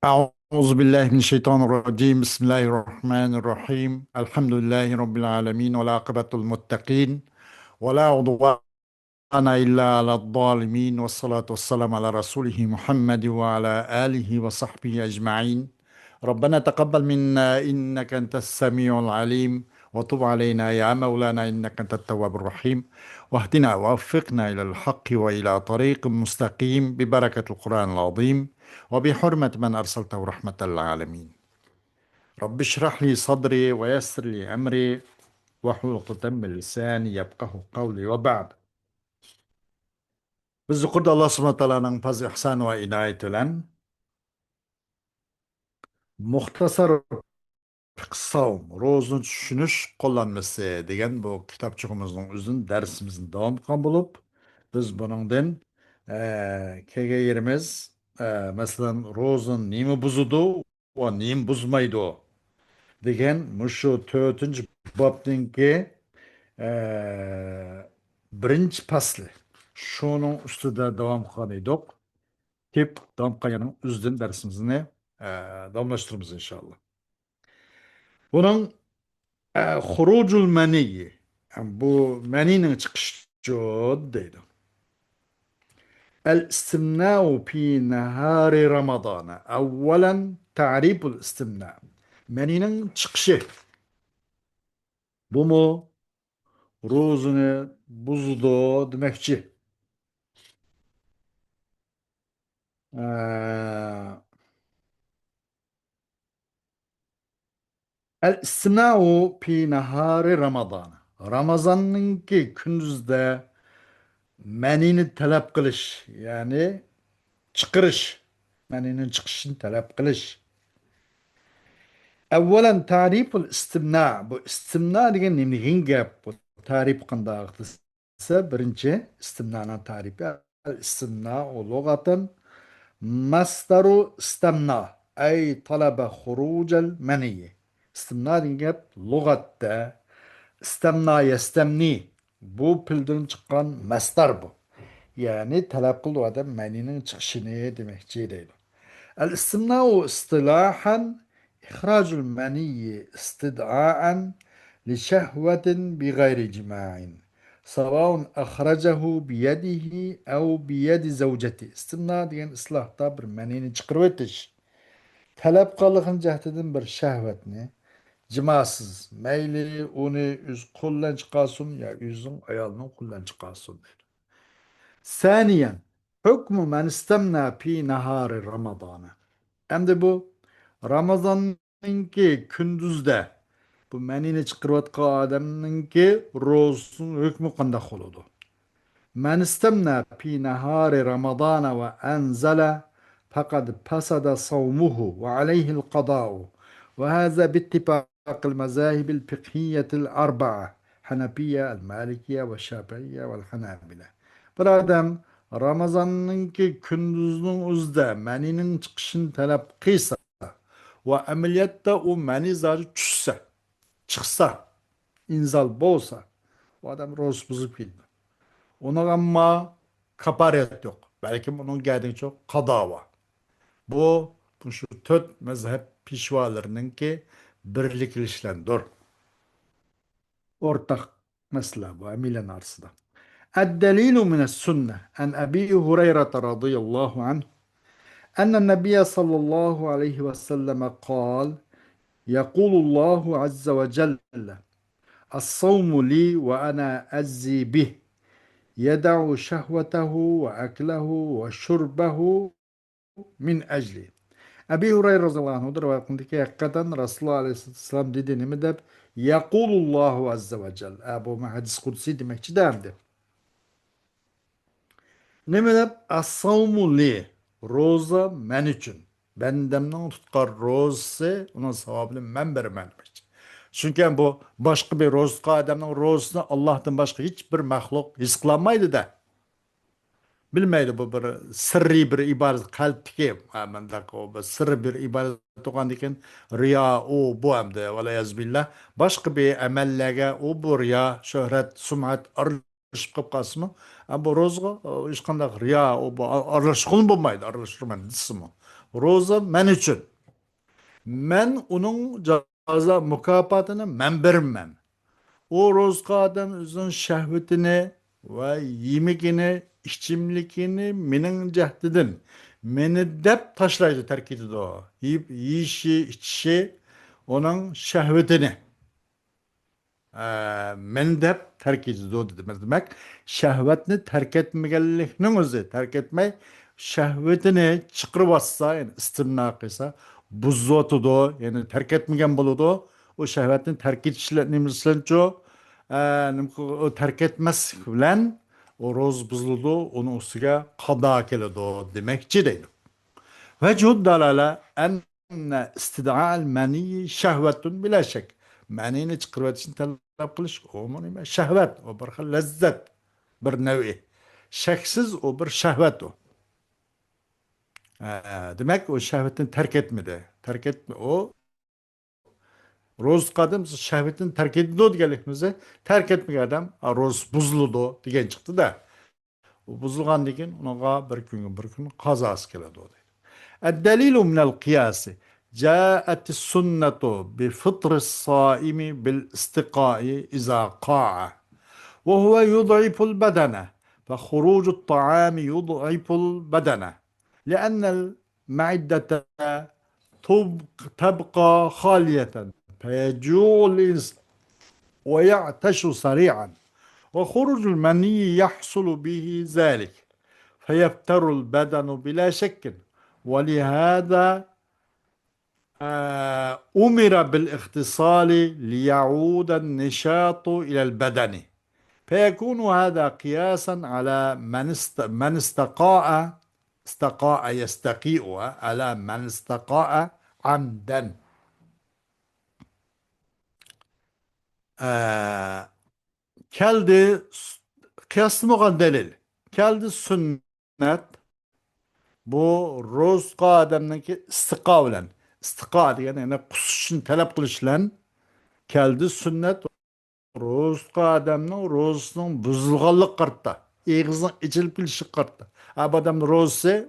أعوذ بالله من الشيطان الرجيم بسم الله الرحمن الرحيم الحمد لله رب العالمين والعاقبة المتقين ولا عدوان إلا على الظالمين والصلاة والسلام على رسوله محمد وعلى آله وصحبه أجمعين. ربنا تقبل منا إنك أنت السميع العليم وتب علينا يا مولانا إنك أنت التواب الرحيم واهدنا ووفقنا إلى الحق وإلى طريق مستقيم ببركة القرآن العظيم وبحرمة من أرسلته رحمة للعالمين. رب اشرح لي صدري ويسر لي أمري واحلل عقدة من لساني يفقهوا قولي وبعد. Biz yuqorida Alloh subhanahu va taoloning fazl ihson va inoyati bilan muxtasar fiqh savm ro'zani tushunish qo'llanmasi degan bu kitobchig'imizning uzun darsimizni davom etgan bo'lib, biz buningdan kelgan yerimiz masalan ro'zani nima buzadi va nima buzmaydi degan mushu 4-chi bobninki birinchi fasli. Şunun ustida davom qilgan edik. Tep davom qilganing uzun darsimizni davomlashtiramiz inshaalloh. Buning xurucul maniyi, bu maninin chiqishi deydi. El-istimna'u fi nahari Ramazana. Avvalan ta'riful istimna. Maninin chiqishi. Bu mu ro'zini buzdi demakchi. El-istimna'u fi nahari Ramazana. Ramazanninki kunduzda manini talab qilish, ya'ni chiqarish, maninin chiqishini talab qilish. Avvalan ta'riful istimna. Bu istimna degan nima gap? Bu ta'rif qanday desa, birinchi istimnaning ta'rifi al-istimna lug'atan masdaru istamna ay talaba xurujal mani. İstimna degan gap lug'atda istamna yastamni bu pildan chiqqan masdar bu. Yani talab qildi odam manining chiqishini demakchi deydi. Al-istimna'u istilahan ihrajul maniyyi istid'a'an li shahwatin bi gayri cima'in. Savaun akhrajahu bi yadihi ev bi yedi zavjati. İstimna degan islahda bir manini chiqarib o'tish. Talab qilgan jahtidan bir shahvatni cimasız, meyli onu üz kullan çıkarsın ya üzün ayalının kullan çıkarsın. Saniyen, hükmü men istemna pi nahari Ramazan'a. Hem de bu Ramazan'ınki kündüzde bu menini çıkırvatkan adamınki rozun hükmü kandak oludu. Men istemna pi nahari Ramazan'a ve enzele fakat pasada savmuhu ve aleyhil qada'u ve haza bittifak المذاهب الفقهية الأربعة حنفية المالكية والشافعية والحنابلة. Bir adam Ramazan'ınki gündüzünün uzda meninin çıkışını talep kıysa ve ameliyatta o meni zarı düşse, çıksa, inzal bolsa o adam roz buzup bildi. Ona ama kaparet yok. Belki bunun geldiği çok kadava. Bu şu dört mezhep pişvalarınınki birlikleşlendir. Ortak mesela bu emilen arsıda. الدليل من السنة عن أبي هريرة رضي الله عنه أن النبي صلى الله عليه وسلم قال يقول الله عز وجل الصوم لي وأنا أجزي به يدع شهوته وأكله وشربه من أجلي. Ebu Hureyre radıyallahu anh'dır ve hakkındaki hakikaten Resulullah aleyhisselam dediğini mi de Yakulullahu azze ve celle. Bu hadis kutsi demekçi değildi. Ne mi de as-savmu li. Roza men için. Bendemden tutkar rozası onun sevabını men vermem. Çünkü bu başka bir roz adamın rozasını Allah'tan başka hiçbir mahluk his kılamaydı da. Bilmeydi bu bir sırrı bir ibadet kalpteki o bir sırrı bir ibadet olan diken riya o bu hem de velayazbillah başka bir emellerge o bu riya şöhret sum'at arışıp kapkası mı bu rozga işkandak riya o bu arışkın bulmaydı arıştırman mı Roza men üçün. Men onun caza mükafatını men vermem. O rozga adam özün şehvetini ve yemekini, içimlikini menin cehdidin. Meni dep taşlaydı terk ediyordu o. Yiyip yiyişi, içişi onun şehvetini. Men dep terk ediyordu dedi. Demek şehvetini terk etmegenlikinin özü. Terk etmey şehvetini çıkırıp atsa, yani istimna kıysa, buzzuatudu, yani terk etmegen buludu. O şehvetini terk etişlerini mislenço, o terk etmez bilen o roz buzuldu, onun üstüge kada keledi demekçi değil. Vecud dalala enne istida'al meni şehvetun bila şek. Menini çıkarmak için talep kılış o mu şehvet, o bir lezzet, bir nevi. Şeksiz o bir şehvet o. Demek o şehvetini terk etmedi. Terk etme o roz kadın şehvetini terk ediyordu gelikimize. Terk etmek adam roz buzludu diyen çıktı da. O buzulgan degan ona bir gün kazası keledi o. الدليل من القياس جاءت السنة بفطر الصائم بالاستقاء إذا قاع وهو يضعف البدن فخروج الطعام يضعف البدن لأن المعدة تبقى خالية فيجوع الإنسان ويعطش سريعا وخروج المني يحصل به ذلك فيفتر البدن بلا شك ولهذا أمر بالاغتسال ليعود النشاط إلى البدن فيكون هذا قياسا على من استقاء يستقيء على من استقاء عمدا. آه keldi kıyaslamagan delil. Keldi sünnet bu rozga adamniki istika bilen. İstika degan yani qusishni talab qilish bilan keldi sünnet rozga adamning rozisining buzilganlik qarta. Egizning ichilib kelishi qarta. Bu odamning rozisi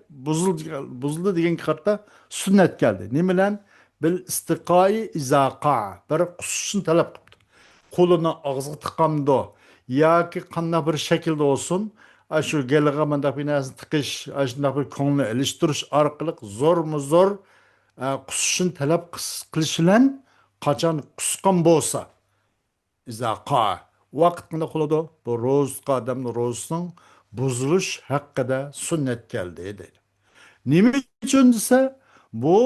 buzildi degan qarta sünnet keldi. Nima bilan? Bil istiqoi izaqa. Bir qusishni talab qildi. Qo'lini og'ziga tiqamdi yoki qanday bir shaklda bo'lsin shu geliga mandaq bir narsani tiqish shunday bir ko'ngli ilishtirish orqali zo'rmi zo'r qusishni talab qilish bilan qachon qusgan bo'lsa izaqa vaqt qanday qiladi bu ro'zqa odamni ro'zisining buzilish haqida sunnat keldi deydi. Nima uchun desa bu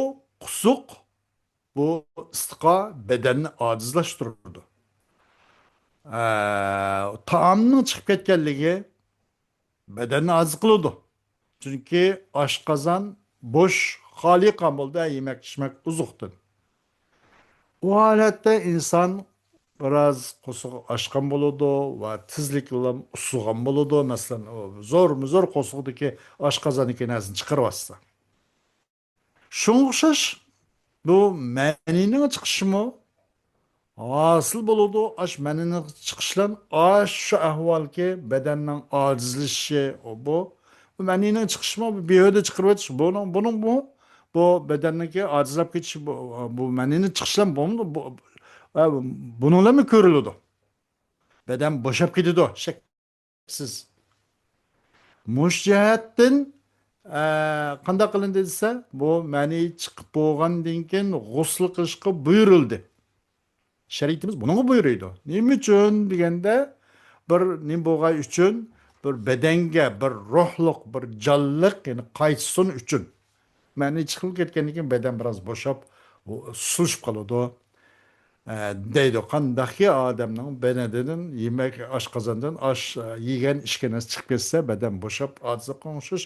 qusuq bu istiqo badanni ojizlashtiradi. Taamning chiqib ketganligi badanni oziq qiladi. Chunki oshqozon bo'sh, xoli qon bo'ldi, yemak ichmak uzuqdir. U holatda inson biroz qo'shiq oshgan bo'ladi va tezlik bilan usig'an bo'ladi. Masalan, zo'r qo'shiqdagi oshqozonniki narsani chiqarib olsa. Shunga o'xshash bu ma'nining chiqishimi asıl buludu aş menini çıkışlan aş şu ahval ki bedenin acizleşi o bu. Bu meninin çıkışma bir öde çıkırıp bu bedendeki acizlap geçiş bu meninin çıkışlan bu mu bununla mı körülüdü? Beden boşap gidiyordu şeksiz. Muş cihetten qanday qilindi desa bu meni chiqib bo'lgandan keyin g'usl qilishga buyurildi. Şeritimiz bunu buyuruyordu. Nima uchun deganda bir nim bo'lgan uchun bir bedenge bir ruhliq bir jonliq yani qaytsin uchun. Mani chiqib ketgandan keyin beden biraz bo'shab suzib qoladi. Deydi qandaki odamning bedenidan yemak oshqozondan yegan ishkanasi chiqib ketsa beden bo'shab ojiz qo'nishish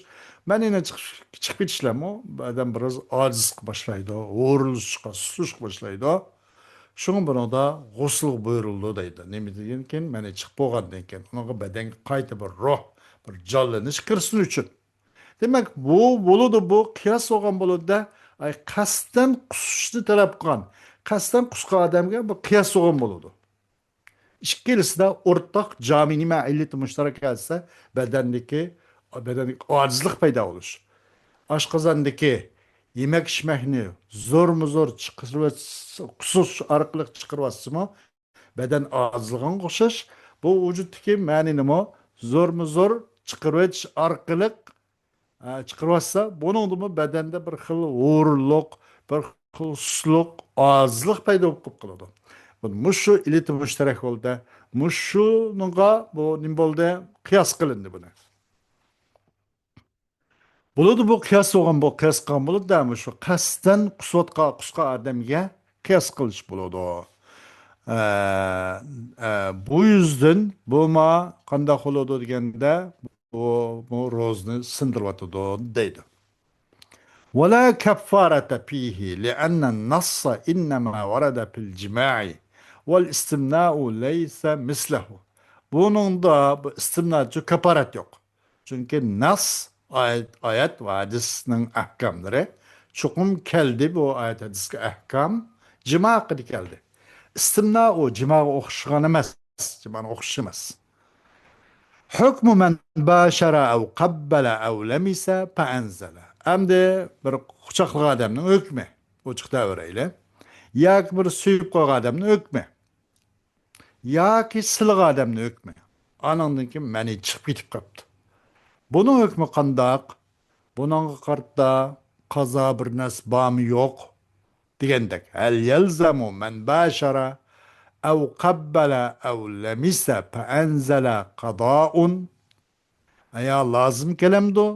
manina chiqib ketishlarmi beden biraz ojiz boshlaydi, o'rilishga suzishga boshlaydi. Şunun buna da gusul buyuruldu deydi. Nemi degenken, meni çıkıp boğandan keyin, ona beden qayta bir ruh, bir canlanış kirsin üçün. Demek bu kıyas olgan buludu da, kastan kusuşni talab qilgan, kastan qusgan adamga bu kıyas olgan buludu. İkkalisi de ortak cami nima illeti müşterek etse, bedendeki ajizlik payda olur. Oshqozondagi yemek içmekni zo'rmu zo'r chiqirib qusish orqali chiqaryapsizmi, beden ozlig'iga o'xshash bu vücuttaki ma'ni nima zo'rmu zo'r chiqarib orqali chiqaryapsa, buningdimi bedende bir xil o'rinliq, bir xil susluq, ozlik paydo bo'lib qoladi. Bu mushu iliti mushtarak bo'ldi. Mushuningga bu nim bo'ldi? Qiyos qilindi buni. Bo'ladi bu qiyos bo'lgan bu qiyos qilgan bo'ladi-da, shu qasddan qusqa odamga qiyos qilish bo'ladi. Ee, bu yüzden bu ma qandaq bo'ladi deganda bu ro'zni sindiryotidi deydi. ولا كفارة فيه لأن النص إنما ورد في الجماع والاستمناء ليس مثله. Bunun da bu istimnacı kaparet yok. Çünkü nas ayet ve hadisinin ahkamları çokum keldi bu ayet hadiske ahkam cima kıdı geldi. İstimna o cima okşuğan emas. Cima okşumaz. Hükmü men başara ev qabbala ev lemisa fa enzala. Endi bir quchoqliq odamning hukmi ochiq davrayle. Yoki bir suyib qo'ygan odamning hukmi. Yoki siliq odamning hukmi. Anandan keyin mani chiqib ketib qolibdi. Buning hukmi qandoq? Buningga qarta qazo bir narsa bormi yo'q degandek. Hal yalzamu men bashara ev qabbala ev lemisa fa enzala qada'un. Aya lazım kelamdi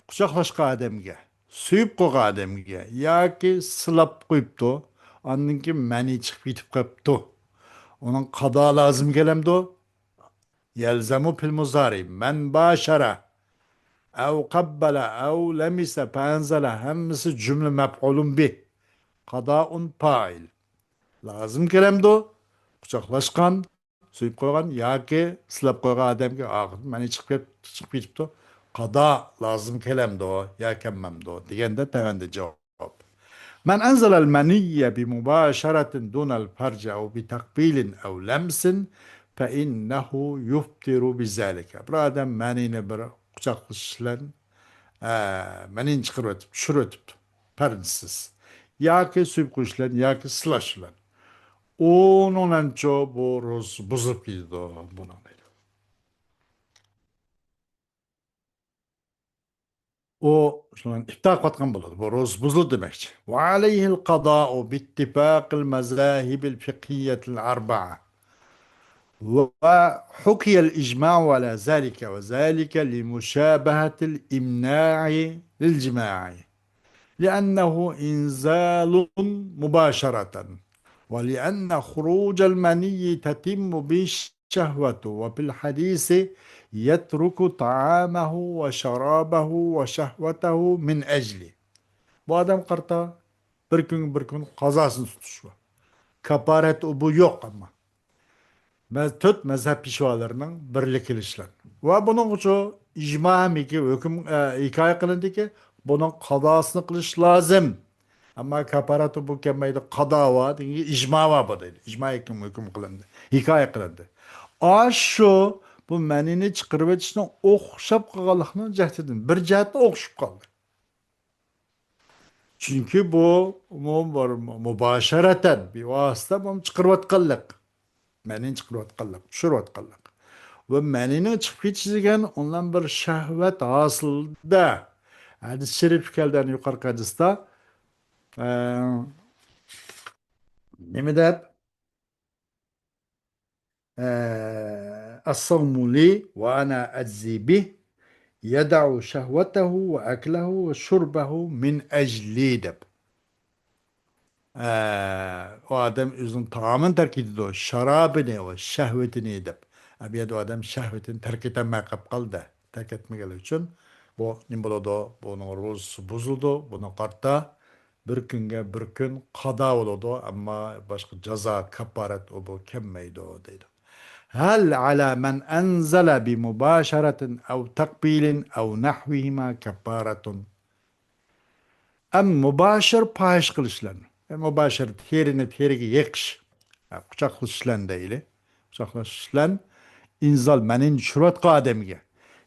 quchoqlashgan odamga, suyib qo'ygan odamga yoki silab qo'yibdi, ondan keyin mani chiqib ketib qolibdi. Uning qado lozim kelamdi. Yalzamu fil muzari man bashara aw qabbala aw lamisa fanzala hammasi cümle maf'ulun bi. Qadaun fa'il. Lazım kelamdi quchoqlashgan, suyib qo'ygan yoki silab qo'ygan odamga og'ir mani chiqib ketibdi. Qada lazım kelamdi ya kemmamdi deganda tavanda javob. من أنزل المني بمباشرة دون الفرج أو بتقبيل أو لمس فإنه يفطر بذلك. Bir adam menini bir kucaklaşılan menini çıkarıp şurutup perinsiz. Ya ki süp kuşlan ya ki sılaşılan. Onun çok boros bozup gidiyor buna. O şundan iptal katkan buladı. Boros buzlu demekçi. Ve aleyhil qada'u bittifakil mezahibil fikhiyetil arba'a. وحكي الإجماع على ذلك وذلك لمشابهة الإمناع للجماع لأنه إنزال مباشرة ولأن خروج المني تتم بالشهوة وفي الحديث يترك طعامه وشرابه وشهوته من أجله. Bu adam qarta bir gün qazasını tutuşu. Kaparet bu yok ama. Tut mezhep pişvalarının birlik kilişler. Ve bunun için icma miki hüküm hikaye kılındı ki bunun qazasını kılış lazım. Ama kaparatı bu kemeydi qada var, icma var bu dedi. İcma hüküm kılındı. Hikaye kılındı. Aşu bu menini çıkarıp etişine okşap kalışının cehdedin. Bir cehette okşup kaldı. Çünkü bu mübaşereten bir vasıta bunu çıkarıp kaldık. Menin çıkarıp kaldık. Şurup kaldık. Ve meninin çıkıp etişigen ondan bir şehvet hasılda. Hadis-i şerif kelden yukarı hadiste ne mi der? الصوم لي وأنا أجزي به يدع شهوته وأكله وشربه من أجلي deb. O adam özünün tamamını terk ediyor. Şarabını ve şehvetini deb. Abiyad o adam şehvetini terk etmeye kaldı. Terk etmeye için bu ne buladı? Bunun rozusu bozuldu. Bunun kartta bir günge bir gün qada oldu ama başka ceza kaparet o bu kemmeydi o deydi. هل على من أنزل بمباشرة أو تقبيل أو نحوهما كفارة أم مباشر payış kılışlan mübaşir terine yekş kucaklaşılan değil kucaklaşılan inzal menin şurat kademge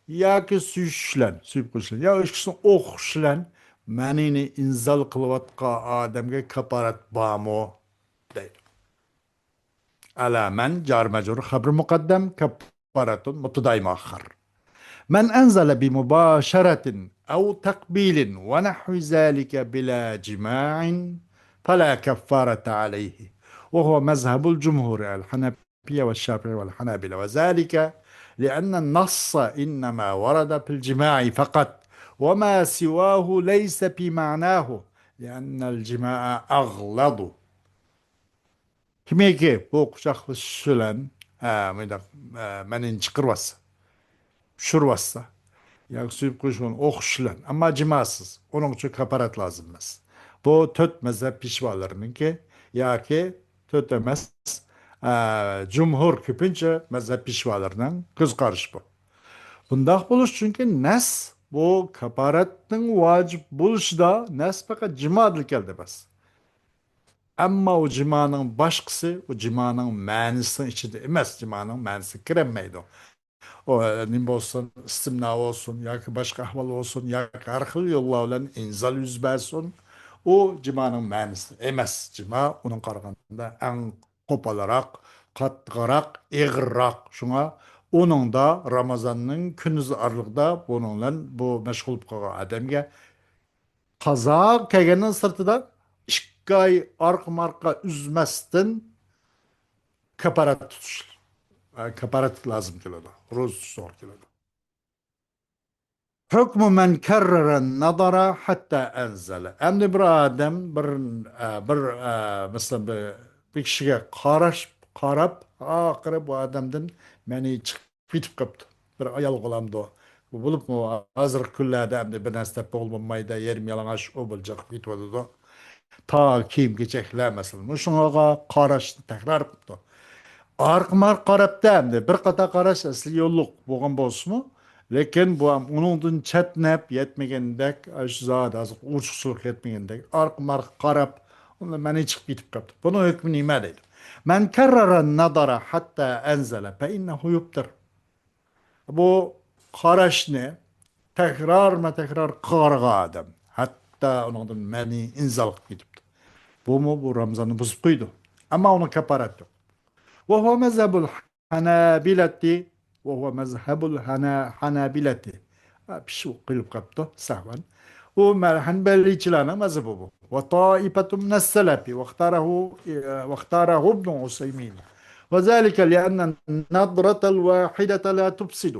ya ki suyuşlan suyup kılışlan ya ışkısın okşulan Manini inzal qilayotgan odamga kaparat bormi deydi. Ala men jar majrur xabr muqaddam kaparatun mutadai muakhar. من أنزل بمباشرة أو تقبيل ونحو ذلك بلا جماع فلا كفارة عليه، وهو مذهب الجمهور الحنفية والشافعي والحنابلة، وذلك لأن النص إنما ورد في الجماع فقط، وما سواه ليس في معناه، لأن الجماع أغلظ. كما bu şahlı şulan menin çıkırvası, şurvası. Yani suyup kuşun okşulan ama cimasız. Onun için kaparat lazım lazımız. Bu töt mezhep pişvalarının ki ya ki töt emez cumhur küpünce mezhep pişvalarının kız karış bu. Bundaq buluş çünkü nes bu kaparatın vacip buluşu da nes fakat cimadır geldi bas. Ama o cimanın başkası o cimanın manisi içinde emez cimanın manisi kiremeydi. O nim olsun, istimna olsun, ya ki başka ahval olsun, ya ki her xil yollarla inzal yüz bersin. O cimanın mənisi emas. Cima onun qaraganda en qopalarak, qattiqarak, eğirrak. Şuna onun da Ramazanның күнүз arlıqda bununla bu meşgul qalğan adamga qaza kelgenden sırtıda 2 ay arqa marqa üzməsdən kaparat tutuş. Kaparat lazım keladi. Roz zor keladi. Hükmü men kerreren nazara hatta enzele. Endi bir adam mesela bir kişiye qarab, ahire bu adamdan meni çıkıp bitip kaptı. Bir ayal qolamdı o. Bu bulup mu hazır küllerde endi bir nesne olmamayda yerim yalanaş o bulacak bitmedi da. Ta kim geçekler mesela. Şuna qaraştı tekrar yaptı. Arqmar qarab endi bir qata qarash asli yo'lliq bo'lgan bo'lsinmi, lekin bu ham uningdan chatnab yetmagandek shu zot hozir uchuqchilik yetmagandek arqmar qarab unda mani chiqib ketib qolibdi. Buni hukmi nima deydi? Man karrara nadara hatta anzala fa innahu yubtir. Bu qarashni takror qarg'a odam hatto uningdan mani inzal qilib ketibdi. Bu Ramazonni buzib qo'ydi. Ammo uni kafarat yo'q. وهو مذهب الحنابلة وهو مذهب الحنابلة بشو قلب قبطه سهوا وما الحنبلي تلانا مذهبه وطائفة من السلف واختاره ابن عثيمين، وذلك لأن النظرة الواحدة لا تفسد،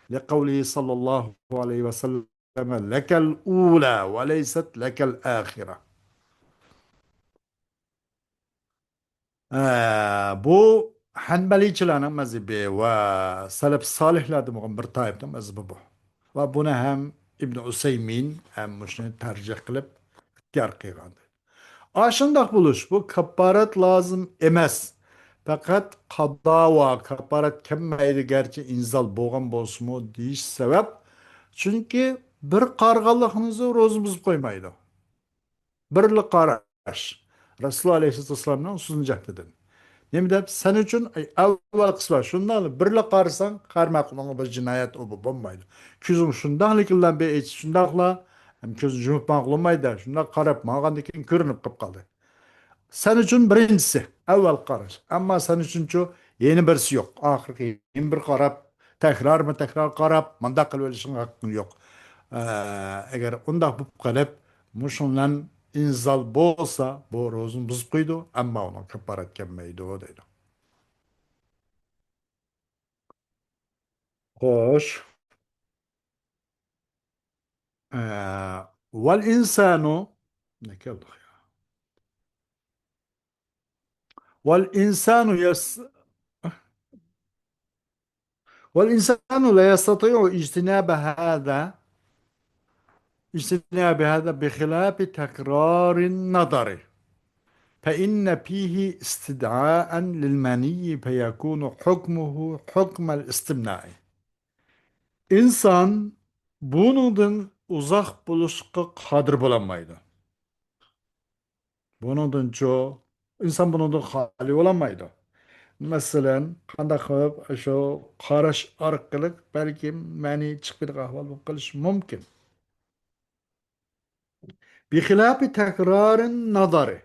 لقوله صلى الله عليه وسلم لك الأولى وليست لك الآخرة. Bu Hanbaliçilerin mezhebi ve Selef salihlerden bir taiften mezhebi bu. Ve bunu hem İbn Useymin hem müşni tercih kılıp ihtiyar kıygandı. Aşındak buluş bu kaparat lazım emez. Fakat qada ve kaparat kemmeydi gerçi inzal boğan bolsumu deyiş sebep. Çünkü bir qarğalıqınızı rozumuz koymaydı. Birli qaraş. Resulullah Aleyhisselam'dan sunacak dedin. Nemi dep sen üçün avval kısma şundan birle qarsan qarmaq bir cinayet o bu bombaydı. Küzüm şundaqlıkla be eç şundaqla hem köz jumup maqlamaydı. Şundaq qarap mağandakin görünüp qıp qaldı. Sen üçün birincisi avval qaraş. Ama sen üçüncü yeni birisi yok. Ahirki yeni bir qarap tekrar qarap manda qilib olishing haqqın yok. Eğer undaq bu qalib muşunlan inzal bo'lsa bu ro'zini buzib qo'ydi, ammo uni kafarat kelmaydi deydi. Xo'sh, val insanu ne keldi? Val insanu val insanu la yastati'u ijtinab hada بخلاف تكرار النظر فإن فيه استدعاء للمني فيكون حكمه حكم الاستمناء. İnsan bunundan uzak buluşqa qadir bolamaydı. Bunundan çoğu, insan bunundan xali olamaydı. Mesela, qanda qilib shu qarash orqali balki mani chiqib ahvol qilish mumkin. Bihilafi tekrarın nazarı.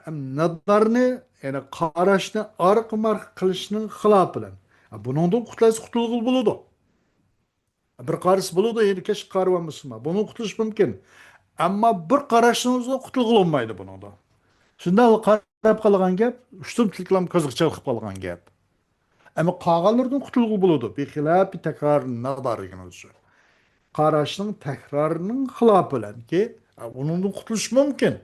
Nazarını yani qarashni arq marq qilishning xilofi bilan. Buningdan qutulg'il bo'ladi. Bir qarış bo'ladi, endi kech qarab olmasmi? Buni qutulish mumkin. Ammo bir qarashning o'zida qutulg'il olmaydi buningdan. Shunda u qarab qolgan gap, ushtumchiliklam qiziqchilik qilib qolgan gap. Ammo qolganlardan qutulg'il bo'ladi. Bihilafi tekrar nazar degan shu. Qarashning takrorining xilofi bilan ki, buningdan qutulish mumkin.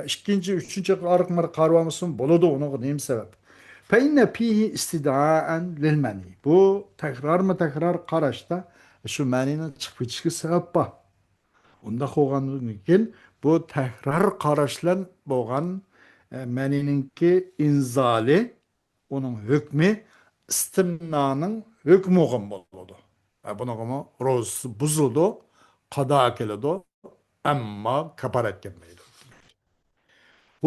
İkinci, üçüncü arıkları karvamışsın buludu onu neyim sebep? Feinne fihi istidaen lil mani. Bu tekrar mı tekrar karışta şu maninin çıkışı sebep var. Onda koğanın için bu tekrar karışlan boğan manininki inzali onun hükmü istimnanın hükmü oğun buludu. Bunu kuma roz buzuldu, kada keledi ama kaparet gelmeydi.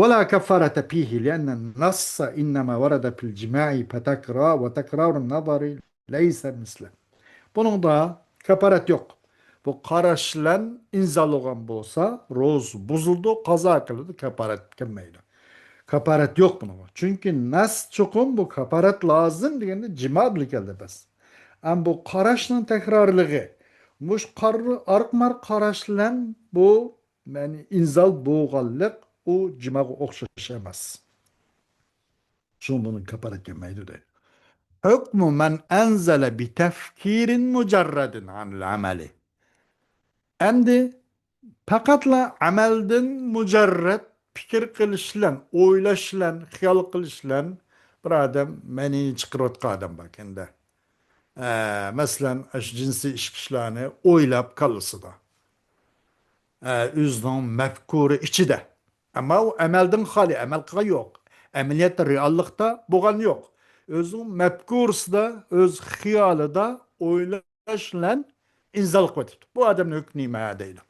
ولا كفارة فيه لأن النص إنما ورد في الجماع فتكرار وتكرار النظر ليس مثله. Bunun da kefaret yok. Bu karışılan inzalığın bolsa roz buzuldu, kaza kıldı, kefaret gelmeydi. Kefaret yok bunun. Çünkü nas çokum bu kefaret lazım diyende cima bile geldi bes. Ama bu karışının tekrarlığı, muş karı arıkmar karışılan bu yani inzal boğallık o cimağa okşaşamaz. Şu bunun kaparak gelmeydi de. Hükmü men enzele bi tefkirin mücerredin anil ameli. Endi fakatla amelden mücerred fikir kılışlan, oylaşlan, hiyal kılışlan bir adam meni çıkırıp adam bak endi. Mesela cinsi işkişlerini oylap kalısı da. Özünün mefkuru içide. Ama o emelden hali, emel kılı yok. Ameliyatda, reallıkta buğan yok. Özünün mefkursu da, öz hiyalı da oylaşılan inzalık vatit. Bu adamın hükmü maya değil.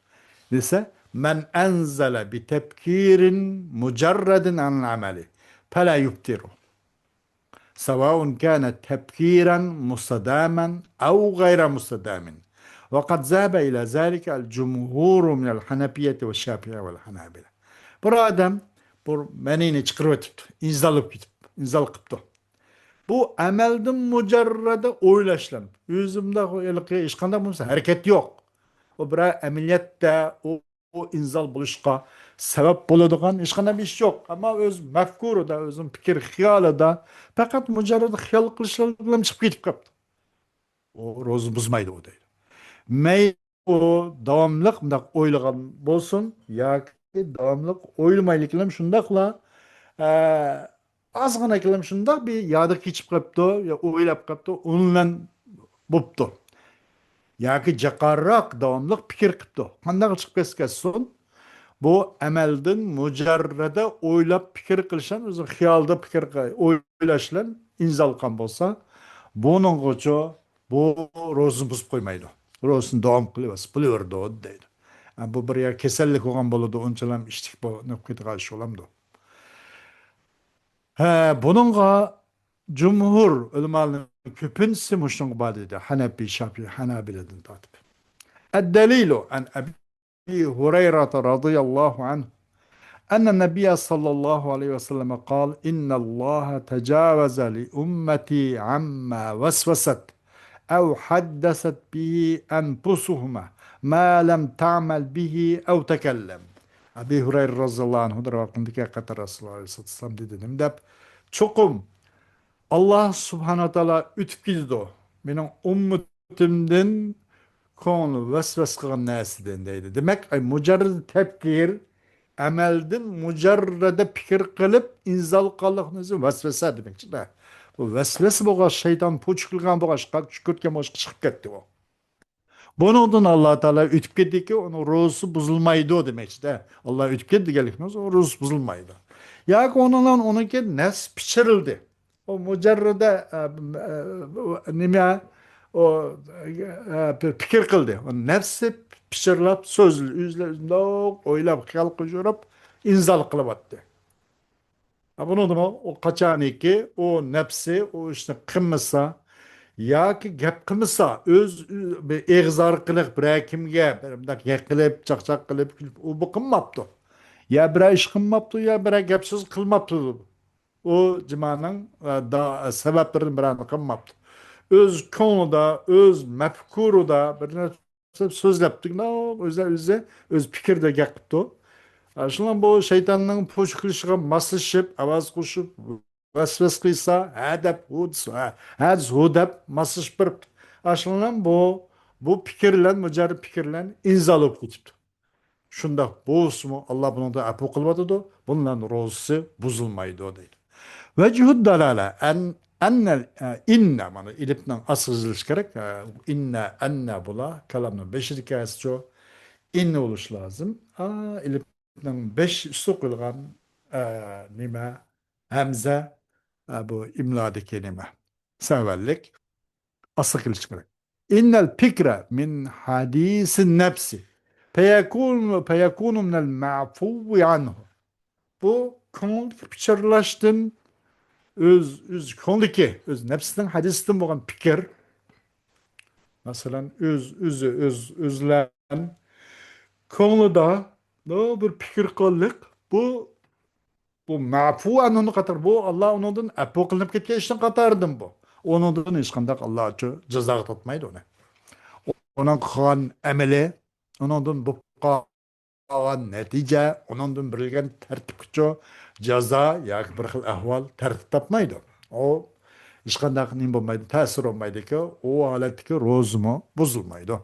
Lise, men enzele bi tepkirin mücerredin anil ameli. Fela yubtiru. سواء كان تبكيرا مستداما أو غير مستدام وقد ذهب إلى ذلك الجمهور من الحنفية والشافعية والحنابلة. Bir adam bu menini çıkarıp inzalıp gidip inzal kıptı. Bu amelden mücerrede oylaşlanıp yüzümde ilki işkanda bulunsa hareket yok. O bir ameliyatta o inzal buluşka sebep bulunduğun işkanda bir iş yok. Ama öz mefkuru da özün fikir hiyalı da fakat mücerrede hiyal kılışlarla çıkıp gidip kaptı. O rozu buzmaydı o değil. Mey o davamlılık mı oylagan bolsun ya ki davamlılık oylamaylıklarım şundakla azgına kilim şundak bir yadık geçip kaptı ya oylap kaptı onunla buptu. Ya ki jakarrak davamlılık fikir kaptı. Kandak çıkıp keskesin bu emelden mücerrede oylap fikir kılışan özü hiyalda fikir oylaşılan inzalkan bolsa bunun koçu bu rozun buzup koymaydı. Rozun devam kılıyoruz. Buluyordu o deydi. Yani bu bir yer kesellik olan boludu. Onçalam içtik bu nöpketi karşı olamdı. Bununla cumhur ulemaların köpünsü muşnun badidi. Hanefi, Şafii, Hanabile'den tatip. Eddelilu an Ebi Hureyre radıyallahu anh أن النبي صلى الله عليه وسلم قال إن الله تجاوز لأمتي عما وسوست أو حدثت به أنفسهما ما لم تعمل به أو تكلم. Abi Hureyre radıyallahu anh'ın rivayetindeki hakikaten Resulullah aleyhisselam dedim de çokum Allah subhanahu teala ütüp o. Benim ummetimden konu vesves kılan nesiden deydi. Demek mücerred tepkir emelden mücerrede fikir kılıp inzal kalıqınızı vesvese demek. De. Bu vesvese boğaz şeytan puçukluğun boğaz şükürtken boğaz çıkıp gitti o. Bunun Allah Teala ütüp gitti ki onun ruhusu bozulmaydı o demek. De. Allah ütüp gitti gelikmez o ruhusu bozulmaydı. Ya ki onunki nes pişirildi. O mücerrede nime o fikir kıldı. O nefsi pişirilip sözlü, üzerinde oylap, hıyal kıcırıp inzal kılıp attı. Bunu da o kaçanı ki o nefsi o işte kımmısa yoki gap qilmasa eg'iz orqali bir kimga bir gap qilib chaqchaq qilib u bu qilmabdi. Ya bir ish qilmabdi, ya bir gap so'z qilmabdi. O jimaning sabablarini birini qilmabdi. Öz konuda, öz mefkurida bir narsa so'zlabdi. O'zi öz fikrda gapirdi. Şundan bu şeytanın poş kılışıga masışıp, avaz kuşup, vesves kıysa, hedep, hedz, hudep, masış bir. Aşılan bu fikirlen, mücarib fikirlen inzalıp gitipti. Şunda bu mu Allah bunu da apu kılmadı, bunların rozusu bozulmaydı o değil. Vecihud dalale inne mana ilipten asıl yazılış gerek. İnne enne bula kalamın beşi hikayesi çoğu inne oluş lazım. İlipten beş üstü kılgan nime hemze bu imladaki nime severlik asıl kılış gerek. İnnel fikre min hadisin nefsi feyekunu minel ma'fuvi anhu. Bu konuldaki piçarlaştın öz konuldaki öz nefsinden hadisten olan fikir mesela özlen konuda ne bir fikir kıldık bu mafu anını katar bu Allah onundan apu kılınıp ketken işten katardım bu. Onundan hiç kandak Allah ceza tutmaydı onu. Onun kılan emeli onundan bu kılan netice onundan birilgen tertip küçü ceza ya bir xil ahval tertip tapmaydı. O hiç kandak nim bulmaydı, tesir olmaydı ki o haletteki rozumu bozulmaydı.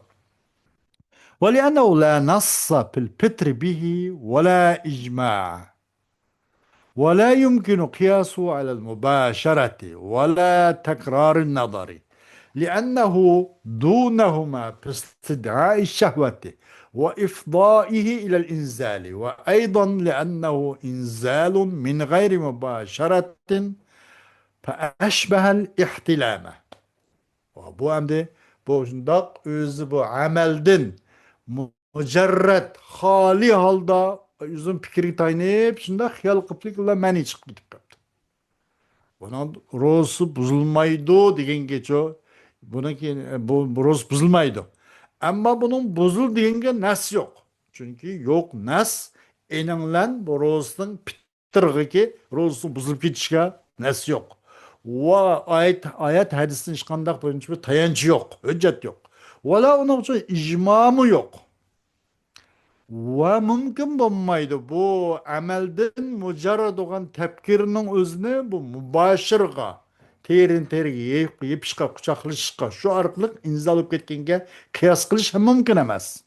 ولأنه لا نص في الفطر به ولا إجماع ولا يمكن قياسه على المباشرة ولا تكرار النظر لأنه دونهما في استدعاء الشهوة وإفضائه إلى الإنزال وأيضا لأنه إنزال من غير مباشرة فأشبه الاحتلام. Bu hem de bu özü bu ameldin mücerret hali halda yüzün fikri taynayıp şunda hiyal kıplıkla meni çıkıp gidip kaptı. Bunun rosu bozulmaydı degen geço. Bununki bu roz bozulmaydı. Ama bunun bozul degenge nas yok. Çünkü yok nas enanlan bu rozun pittırgı ki rozun bozulup gitişke nas yok. Va ayet hadisin hiç kandak boyunca bir tayancı yok. Hüccet yok. Valla onun için icmamı yok. Ve mümkün bulmaydı. Bu amelden mücerred olan tepkirinin özüne bu mübaşırga terin tergi yiyip şıka kucaklaşışka şu arkalık inzalıp ketkenge kıyas kılış hem mümkün emez.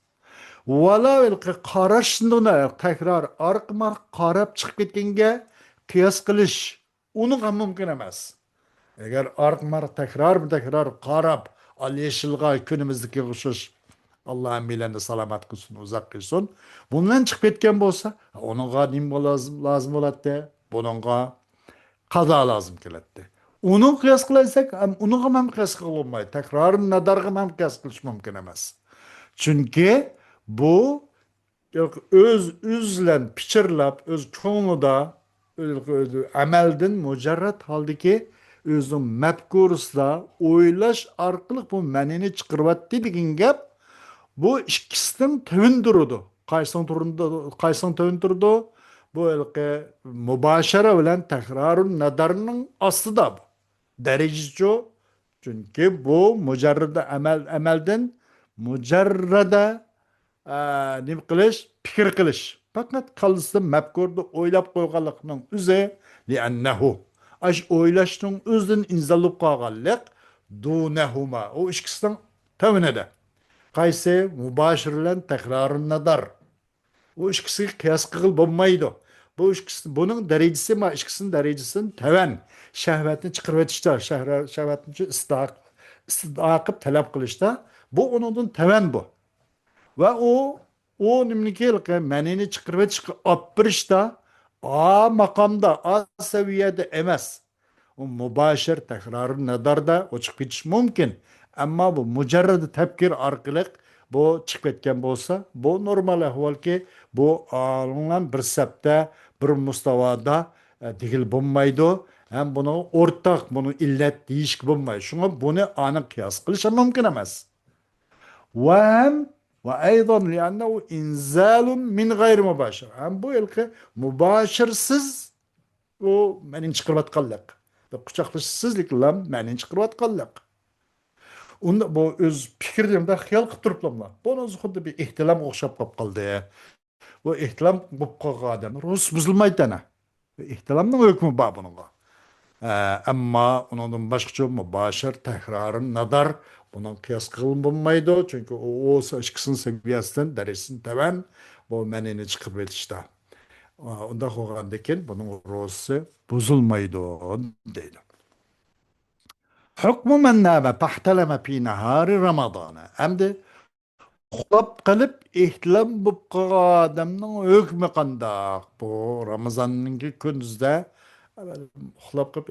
Valla velki karaşındığına tekrar ark karab çıkıp ketkenge kıyas kılış onu hem mümkün emez. Eğer ark tekrar karab al yeşilga günümüzdeki kuşuş Allah'ın bilende salamat kılsın, uzak kılsın. Bundan çıkıp etken bolsa, onunla nim lazım oladı, bununla kaza lazım keladı. Onu kıyas kılaysak, onu hem kıyas kılınmayı, tekrarın nadarga hem kıyas kılış mümkün emez. Çünkü bu özlen piçirlap, öz konuda ameldin mücerret haldeki özün mefkurusla oylaş arkalık bu menini çıkırvat dediğin gap bu ikisinden tövün durudu. Kaysan tövün durudu. Bu elke mübaşara bilen tekrarın nadarının aslı da bu. Derecesi o. Çünkü bu mücerrede emelden mücerrede nim kılış, fikir kılış. Fakat kalırsa mefkurda oylap koygalıkның üze li'ennehu. Aş oylaştың özden inzalıp koygalık dunehuma. O ikisinden tövün ede. Kayse mübaşirlen tekrarın nadar. O ikisi kıyas kıl bulmaydı. Bu ikisi, bunun derecesi ma ikisinin derecesinin teven. Şehvetini çıkarıp etişte, şehvetini istakıp talep kılışta. Bu onun teven bu. Ve o nimlikel menini çıkarıp çıkarıp a makamda, a seviyede emez. O mübaşir tekrarı nadarda o çıkıp geçiş mümkün. Ama bu mücerred tepkir arkalık bu çıkıp etken bolsa bu normal ahval ki bu alınan bir septe bir mustavada digil bulmaydı. Hem bunu ortak, bunu illet deyişki bulmayı. Şuna bunu anı kıyas kılışa mümkün emez. Ve ve aydan liannehu inzalun min gayri mübaşir. Hem bu ilki mübaşirsız o menin çıkırvatkallık. Ve kucaklaşsızlık lan menin çıkırvatkallık. Onda bu öz fikirlerimde hayal kıp turuplamla. Bunu xuddi bir ihtilam okşap kap kaldı ya. Bu ihtilam kap kaldı adam. Rus buzulmaydı ana. İhtilamның hükmü var bunun. Ama onun başkaça mübaşir tekrarın nadar bunun kıyas kılın bulmaydı. Çünkü o aşkısın seviyesinden deresin teven bu menini çıkıp etişte. Onda koğandekin bunun rosu bozulmaydı deydi. Hükmü men nâme pahteleme pi nehâri Ramazan'a. Hem de uxlab qilib ehtilam bo'lib qolgan odamning hukmi qandoq? Bu Ramazonning kunduzda uxlab qilib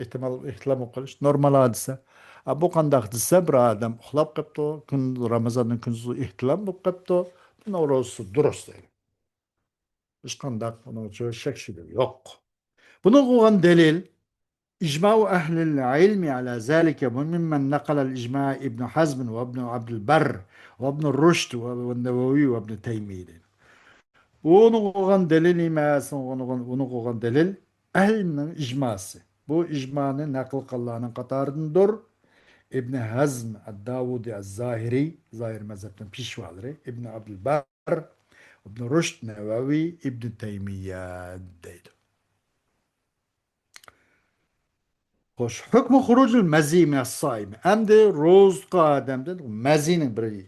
ehtilam qilish normal hodisa. Bu qandoq desa, bir odam uxlab qolibdi, Ramazonning kunduzi ehtilam bo'lib qolibdi, buni ro'zasi durust deydi. Hech qanday buning uchun shak shubha yo'q. Buni qilgan dalil إجماع أهل العلم على ذلك ممن نقل الإجماع ابن حزم وابن عبد البر وابن الرشد والنووي وابن تيمية. Onu koyan delil iması, onu koyan delil ehlinin icması. Bu icmanın nakıl kıllarının katarındır. İbn Hazm, Davudi, Zahiri, Zahir mezhepten pişvaları, İbn Abdülbar, İbn Rüşd, Nevevi, İbn Teymiye deydi. Hoş. Hükmü hurucul mezi min as-saim. Hem de roz kademden mezinin bir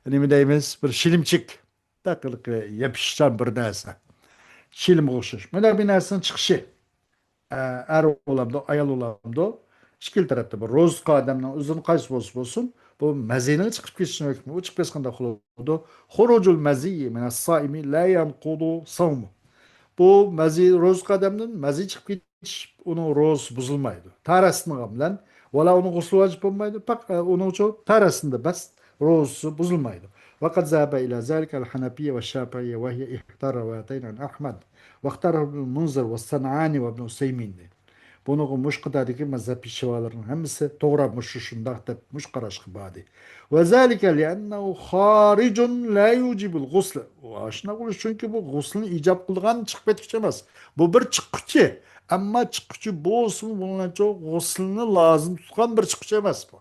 ne deyimiz bir şilimçik. Takılık yapışan bir neyse. Şilim oluşur. Böyle bir nersinin çıkışı. Er olamda, ayal olamda. İşkil tarafta bu roz kademden uzun kaç olsun. Bu mezinin çıkıp geçsin hükmü. O çıkıp geçsin de huludu. Hurucul mezi min as-saimi la yankudu savmu. Bu mezi roz kademden mezi çıkıp gidiş onun roz bozulmaydı. Tarasını bilen valla onun guslu vacip olmaydı. Bak onun çok tarasında bas rozu bozulmaydı. Fakat zâbe ila zâlike el-Hanefiye ve Şafiiye ve hiye ihtar rivayeteyni an Ahmed ve ihtar ibn Munzir ve San'ani ve ibn Useymin. Bunu muşkudadaki mezhep şivaların hemisi doğramış şuşunda tepmiş karışkı badi. Ve zâlike li'ennehu haricun la yucibul gusl. Aşına kuluş çünkü bu guslunu icap kılgan çıkıp etkişemez. Bu bir çıkıcı. Ama çıkıcı bu olsun bunun çok guslunu lazım tutan bir çıkıcı emez bu.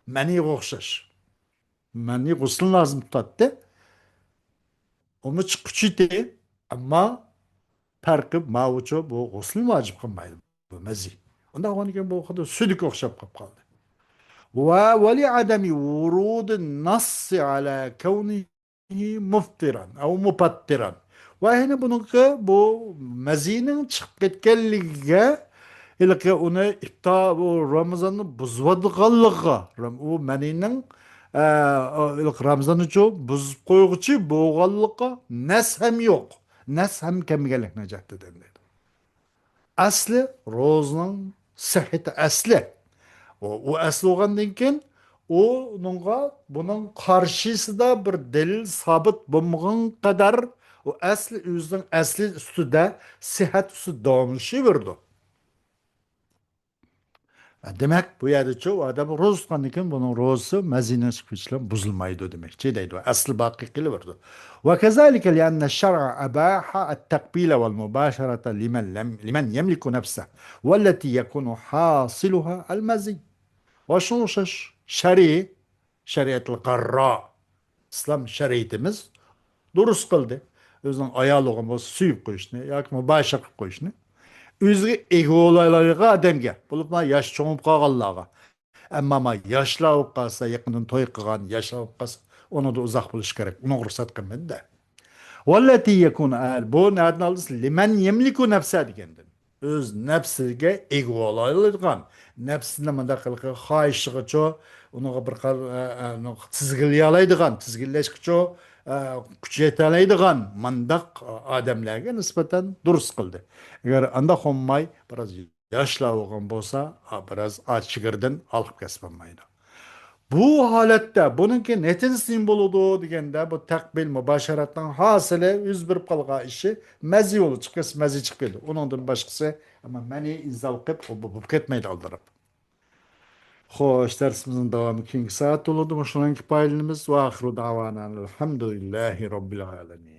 Meni okşaş. Meni guslunu lazım tutattı. Onu çıkıcı değil. Ama farkı mavucu bu guslunu vacip kılmaydı. Bu mezi. Ondan sonra bu kadar südük okşap kaldı. ولعدم ورود النص على كونه مفطرا أو مفطرا. وهنا bu mezinin çıkıp ketkenliğe ilki onu bu Ramazan'ı buzvadıqallığa o meninin ilk Ramazan'ı çok buz koyguçu boğallığa nes hem yok. Nes hem kemigelik necattı denildi. Asli rozunun sıhhati asli. O asli olgandan keyin o'nunga bunun karşısında bir delil sabit bo'lmagan kadar o asli o'zining asli ustida sihat ustida davomlashaverdi. Demek bu yerda o adam ro'za tutgandan keyin buning ro'zasi mazina chiqish bilan buzilmaydi demakchi deydi. Asli baqiy qilaverdi. وكذلك لأن الشرع أباح التقبيل والمباشرة لمن يملك نفسه والتي يكون حاصلها المزي. Başlangıç şeriatlı qarra. İslam şeriatimiz durust kıldı. Özünün ayalığın bu suyup koyuşunu, yoki mübaşa qilib qo'yishni. O'ziga ego olaylarga odamga, bo'lib yosh cho'ngib qolganlarga. Ammo yoshlar bo'lib qolsa, yaqindan to'y qilgan yoshlar bo'lib qolsa, uni da uzoq bo'lish kerak. Uni ruxsat qilmaydi. Vallati yakun al bu nereden aldınız? Limen yemliku nefse degandir. Öz nefsiga ego olaydigan, nefsini manda qilib xohishigacha uni bir tizgilay oladigan, tizgillashgacha kuch yetalaydigan mandaq odamlarga nisbatan durust qildi. Agar anda xommay biroz yoshlar bo'lgan bo'lsa, biroz ochigirdan olib kesib bo'lmaydi. Bu holatda buniki netin simboludu degende bu takbil mübaşeratdan hasılı yüz bir kalga işi mezi yolu çıkısı mezi çıkıyordu. Onundan başkası ama meni izal kıp bu ketmeydi aldırıp. Hoş dersimizin devamı keyingi saat oldu. Şunanki paylinimiz ve ahiru davanan elhamdülillahi rabbil alemin.